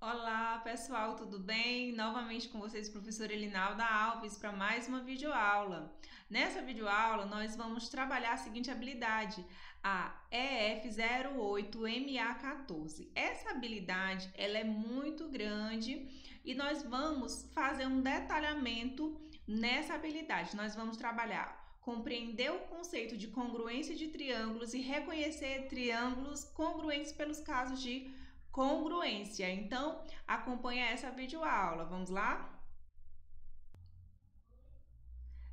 Olá pessoal, tudo bem? Novamente com vocês, professora Elinalda Alves, para mais uma videoaula. Nessa videoaula, nós vamos trabalhar a seguinte habilidade, a EF08MA14. Essa habilidade ela é muito grande e nós vamos fazer um detalhamento nessa habilidade. Nós vamos trabalhar compreender o conceito de congruência de triângulos e reconhecer triângulos congruentes pelos casos de congruência. Então, acompanha essa videoaula. Vamos lá?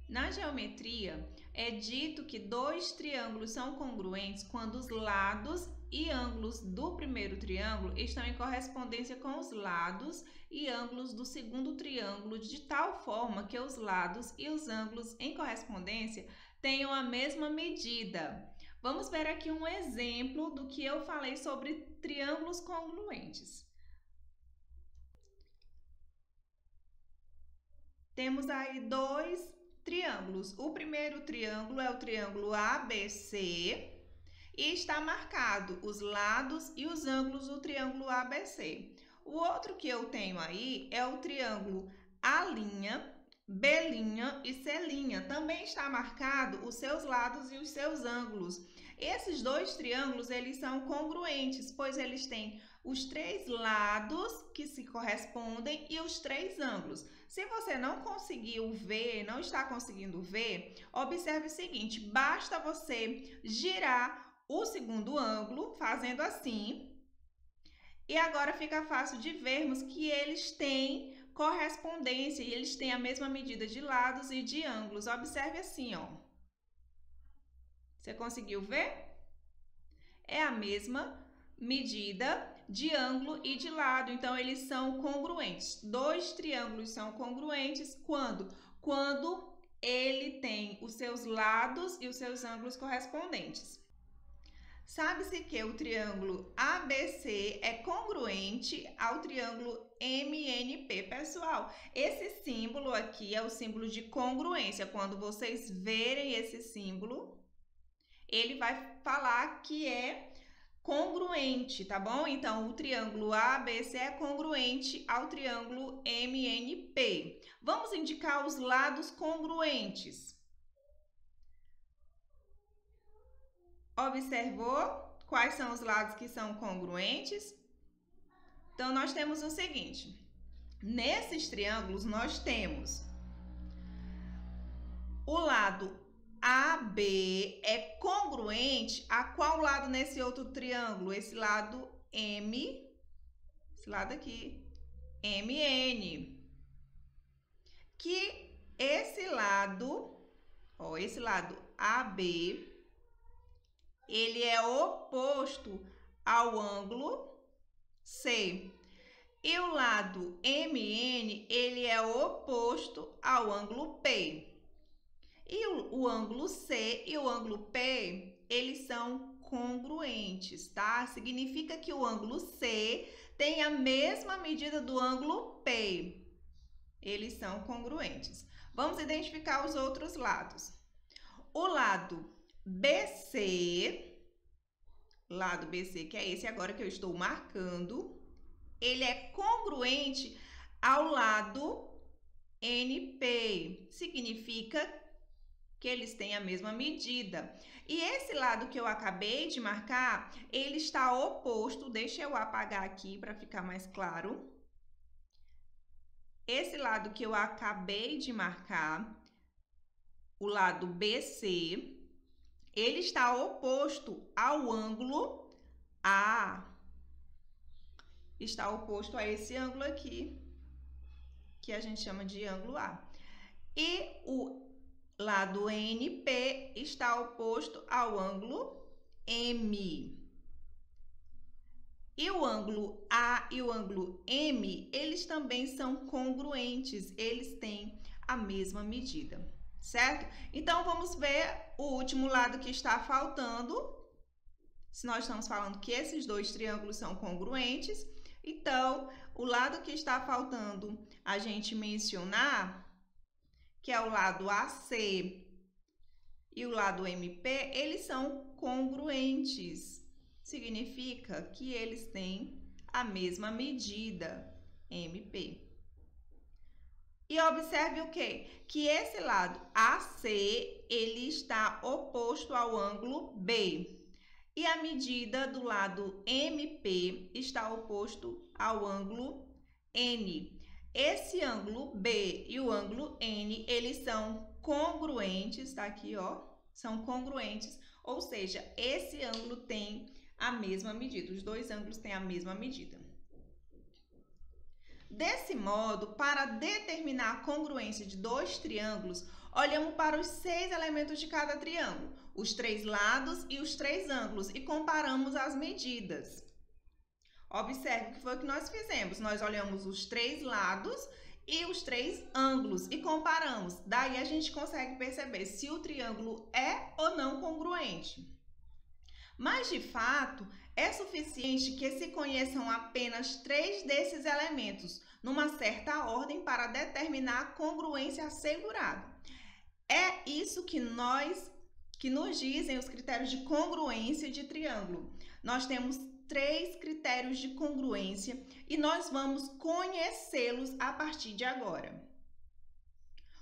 Na geometria, é dito que dois triângulos são congruentes quando os lados e ângulos do primeiro triângulo estão em correspondência com os lados e ângulos do segundo triângulo, de tal forma que os lados e os ângulos em correspondência tenham a mesma medida. Vamos ver aqui um exemplo do que eu falei sobre triângulos congruentes. Temos aí dois triângulos. O primeiro triângulo é o triângulo ABC e está marcado os lados e os ângulos do triângulo ABC. O outro que eu tenho aí é o triângulo A', B' e C'. Também está marcado os seus lados e os seus ângulos. Esses dois triângulos, eles são congruentes, pois eles têm os três lados que se correspondem e os três ângulos. Se você não conseguiu ver, não está conseguindo ver, observe o seguinte, basta você girar o segundo ângulo, fazendo assim, e agora fica fácil de vermos que eles têm correspondência e eles têm a mesma medida de lados e de ângulos. Observe assim, ó. Você conseguiu ver? É a mesma medida de ângulo e de lado, então eles são congruentes. Dois triângulos são congruentes quando ele tem os seus lados e os seus ângulos correspondentes. Sabe-se que o triângulo ABC é congruente ao triângulo MNP. Pessoal, esse símbolo aqui é o símbolo de congruência. Quando vocês verem esse símbolo, ele vai falar que é congruente, tá bom? Então, o triângulo ABC é congruente ao triângulo MNP. Vamos indicar os lados congruentes. Observou quais são os lados que são congruentes? Então, nós temos o seguinte. Nesses triângulos, nós temos o lado AB é congruente a qual lado nesse outro triângulo? Esse lado M, esse lado aqui, MN. Que esse lado AB, ele é oposto ao ângulo C. E o lado MN, ele é oposto ao ângulo P. E o ângulo C e o ângulo P, eles são congruentes, tá? Significa que o ângulo C tem a mesma medida do ângulo P. Eles são congruentes. Vamos identificar os outros lados. O lado BC, que é esse agora que eu estou marcando, ele é congruente ao lado NP. Significa que eles têm a mesma medida. E esse lado que eu acabei de marcar, ele está oposto, deixa eu apagar aqui para ficar mais claro. Esse lado que eu acabei de marcar, o lado BC, ele está oposto ao ângulo A. Está oposto a esse ângulo aqui, que a gente chama de ângulo A. E o lado NP está oposto ao ângulo M. E o ângulo A e o ângulo M, eles também são congruentes, eles têm a mesma medida, certo? Então, vamos ver o último lado que está faltando. Se nós estamos falando que esses dois triângulos são congruentes, então, o lado que está faltando a gente mencionar, que é o lado AC e o lado MP, eles são congruentes. Significa que eles têm a mesma medida, MP. E observe o quê? Que esse lado AC, ele está oposto ao ângulo B. E a medida do lado MP está oposto ao ângulo N. Esse ângulo B e o ângulo N, eles são congruentes, tá aqui, ó, são congruentes, ou seja, esse ângulo tem a mesma medida, os dois ângulos têm a mesma medida. Desse modo, para determinar a congruência de dois triângulos, olhamos para os 6 elementos de cada triângulo, os 3 lados e os 3 ângulos, e comparamos as medidas. Observe o que foi que nós fizemos. Nós olhamos os 3 lados e os 3 ângulos e comparamos. Daí a gente consegue perceber se o triângulo é ou não congruente. Mas, de fato, é suficiente que se conheçam apenas 3 desses elementos, numa certa ordem, para determinar a congruência assegurada. É isso que nos dizem os critérios de congruência de triângulo. Nós temos 3 critérios de congruência e nós vamos conhecê-los a partir de agora.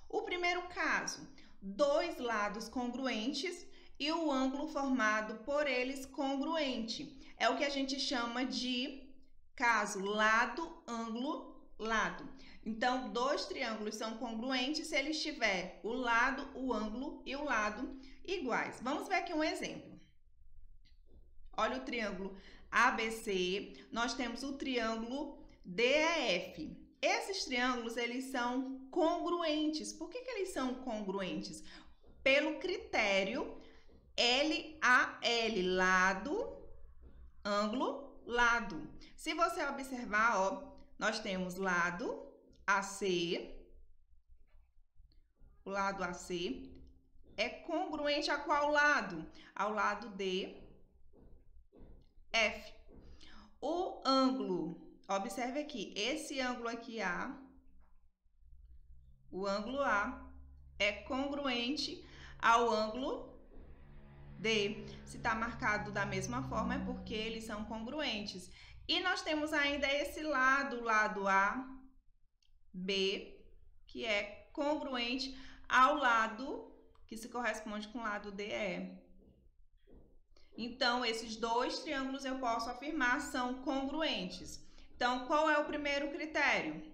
O primeiro caso, 2 lados congruentes e o ângulo formado por eles congruente. É o que a gente chama de caso lado, ângulo, lado. Então, 2 triângulos são congruentes se eles tiverem o lado, o ângulo e o lado iguais. Vamos ver aqui um exemplo. Olha o triângulo ABC, nós temos o triângulo DEF. Esses triângulos, eles são congruentes. Por que eles são congruentes? Pelo critério LAL, lado, ângulo, lado. Se você observar, ó, nós temos lado AC, o lado AC é congruente a qual lado? Ao lado DF. O ângulo, observe aqui, esse ângulo aqui A, o ângulo A é congruente ao ângulo D. Se está marcado da mesma forma é porque eles são congruentes. E nós temos ainda esse lado, o lado A, B, que é congruente ao lado que se corresponde com o lado DE. Então, esses 2 triângulos eu posso afirmar são congruentes. Então, qual é o primeiro critério?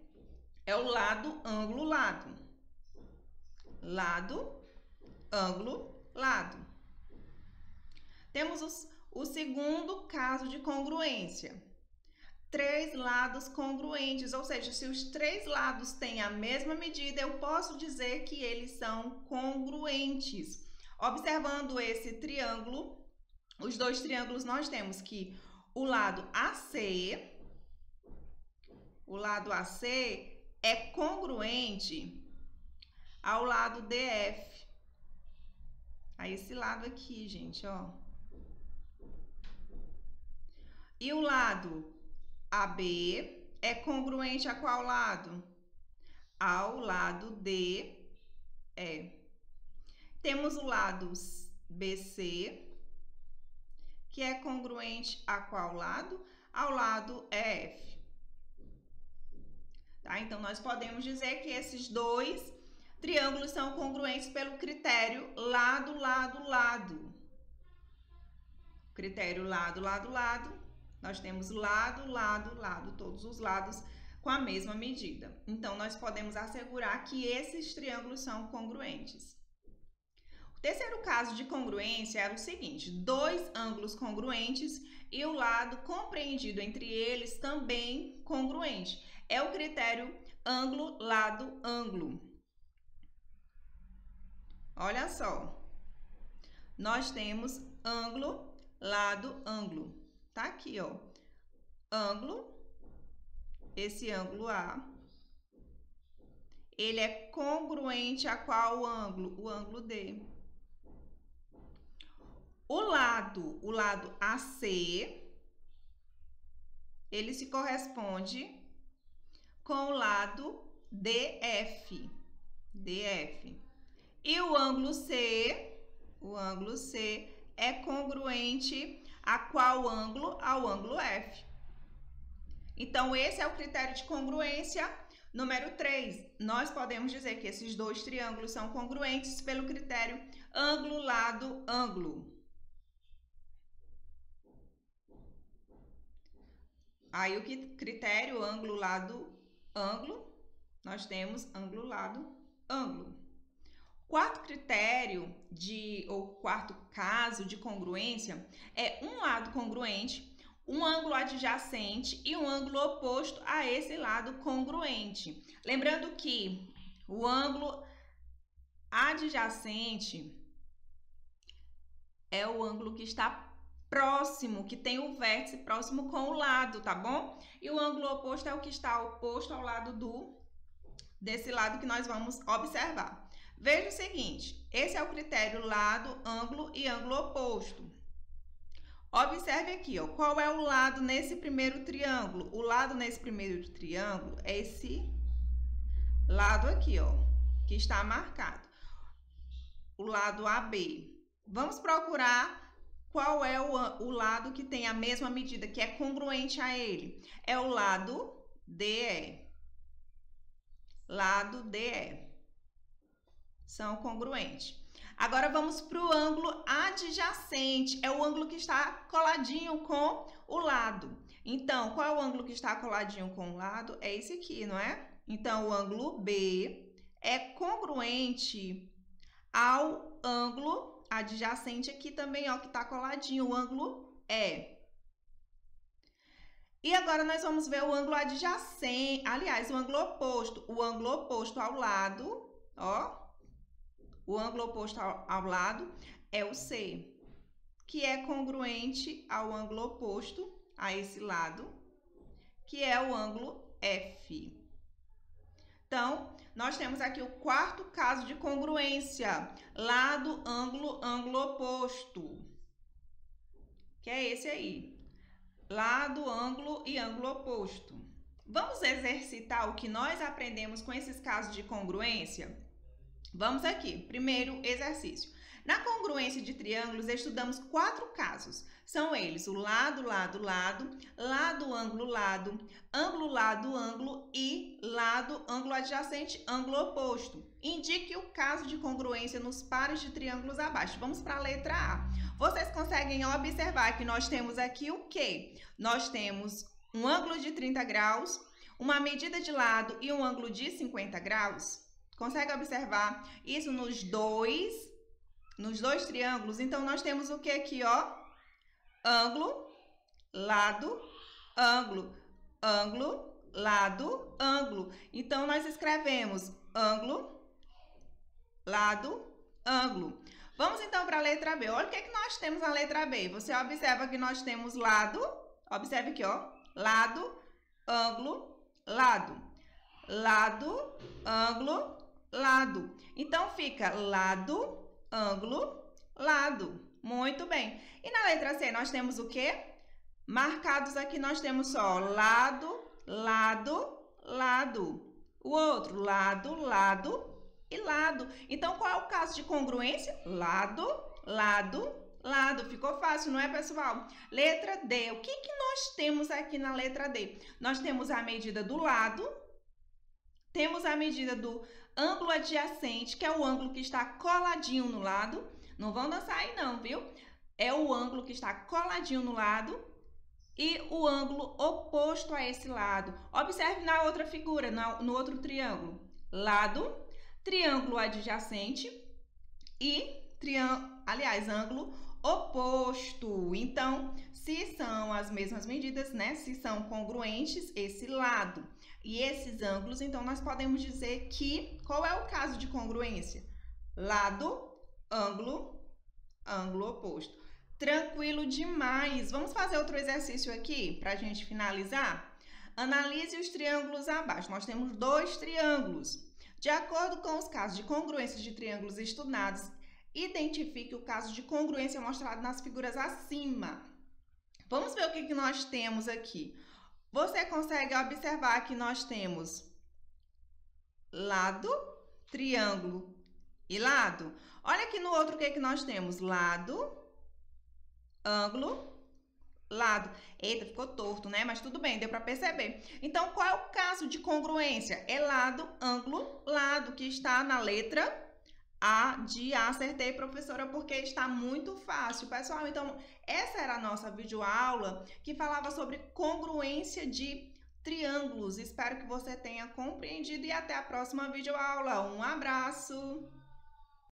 É o lado, ângulo, lado. Lado, ângulo, lado. Temos o segundo caso de congruência. 3 lados congruentes, ou seja, se os 3 lados têm a mesma medida, eu posso dizer que eles são congruentes. Observando esse triângulo, os 2 triângulos, nós temos que o lado AC é congruente ao lado DF. A esse lado aqui, gente, ó. E o lado AB é congruente a qual lado? Ao lado DE. Temos o lado BC, que é congruente a qual lado? Ao lado EF. Tá? Então, nós podemos dizer que esses 2 triângulos são congruentes pelo critério lado, lado, lado. Critério lado, lado, lado. Nós temos lado, lado, lado, todos os lados com a mesma medida. Então, nós podemos assegurar que esses triângulos são congruentes. O terceiro caso de congruência era o seguinte: 2 ângulos congruentes e o lado compreendido entre eles também congruente. É o critério ângulo, lado, ângulo. Olha só. Nós temos ângulo, lado, ângulo. Tá aqui, ó. Ângulo, esse ângulo A, ele é congruente a qual ângulo? O ângulo D. O lado AC, ele se corresponde com o lado DF. E o ângulo C é congruente a qual ângulo? Ao ângulo F. Então, esse é o critério de congruência número 3. Nós podemos dizer que esses dois triângulos são congruentes pelo critério ângulo, lado, ângulo. Aí, o critério ângulo, lado, ângulo, nós temos ângulo, lado, ângulo. Quarto critério ou quarto caso de congruência é um lado congruente, um ângulo adjacente e um ângulo oposto a esse lado congruente. Lembrando que o ângulo adjacente é o ângulo que está próximo, que tem o vértice próximo com o lado, tá bom? E o ângulo oposto é o que está oposto ao lado desse lado que nós vamos observar. Veja o seguinte, esse é o critério lado, ângulo e ângulo oposto. Observe aqui, ó, qual é o lado nesse primeiro triângulo? O lado nesse primeiro triângulo é esse lado aqui, ó, que está marcado. O lado AB. Vamos procurar qual é o lado que tem a mesma medida, que é congruente a ele. É o lado DE. Lado DE. São congruentes. Agora, vamos para o ângulo adjacente. É o ângulo que está coladinho com o lado. Então, qual é o ângulo que está coladinho com o lado? É esse aqui, não é? Então, o ângulo B é congruente ao ângulo adjacente aqui também, ó, que está coladinho, o ângulo E. E agora, nós vamos ver o ângulo adjacente, aliás, o ângulo oposto ao lado, ó. O ângulo oposto ao lado é o C, que é congruente ao ângulo oposto a esse lado, que é o ângulo F. Então, nós temos aqui o quarto caso de congruência, lado, ângulo, ângulo oposto, que é esse aí, lado, ângulo e ângulo oposto. Vamos exercitar o que nós aprendemos com esses casos de congruência? Vamos aqui, primeiro exercício. Na congruência de triângulos, estudamos 4 casos. São eles o lado, lado, lado, lado, ângulo, lado, ângulo, lado, ângulo e lado, ângulo adjacente, ângulo oposto. Indique o caso de congruência nos pares de triângulos abaixo. Vamos para a letra A. Vocês conseguem observar que nós temos aqui o quê? Nós temos um ângulo de 30 graus, uma medida de lado e um ângulo de 50 graus. Consegue observar isso nos dois triângulos? Então, nós temos o que aqui, ó? Ângulo, lado, ângulo, ângulo, lado, ângulo. Então, nós escrevemos ângulo, lado, ângulo. Vamos, então, para a letra B. Olha o que nós temos na letra B. Você observa que nós temos lado, observe aqui, ó, lado, ângulo, lado, lado, ângulo, lado. Então, fica lado, ângulo, lado. Muito bem. E na letra C, nós temos o quê? Marcados aqui, nós temos só lado, lado, lado. O outro, lado, lado e lado. Então, qual é o caso de congruência? Lado, lado, lado. Ficou fácil, não é, pessoal? Letra D. O que nós temos aqui na letra D? Nós temos a medida do lado, temos a medida do ângulo adjacente, que é o ângulo que está coladinho no lado. Não vão dançar aí não, viu? É o ângulo que está coladinho no lado e o ângulo oposto a esse lado. Observe na outra figura, no outro triângulo. Lado, triângulo adjacente e ângulo oposto. Então, se são as mesmas medidas, né? Se são congruentes, esse lado e esses ângulos, então nós podemos dizer que qual é o caso de congruência? Lado, ângulo, ângulo oposto. Tranquilo demais. Vamos fazer outro exercício aqui para a gente finalizar? Analise os triângulos abaixo. Nós temos 2 triângulos. De acordo com os casos de congruência de triângulos estudados, identifique o caso de congruência mostrado nas figuras acima. Vamos ver o que nós temos aqui. Você consegue observar que nós temos lado, triângulo e lado? Olha aqui no outro o que nós temos. Lado, ângulo, lado. Eita, ficou torto, né? Mas tudo bem, deu para perceber. Então, qual é o caso de congruência? É lado, ângulo, lado, que está na letra A de A. Acertei, professora, porque está muito fácil. Pessoal, então, essa era a nossa videoaula que falava sobre congruência de triângulos. Espero que você tenha compreendido e até a próxima videoaula. Um abraço!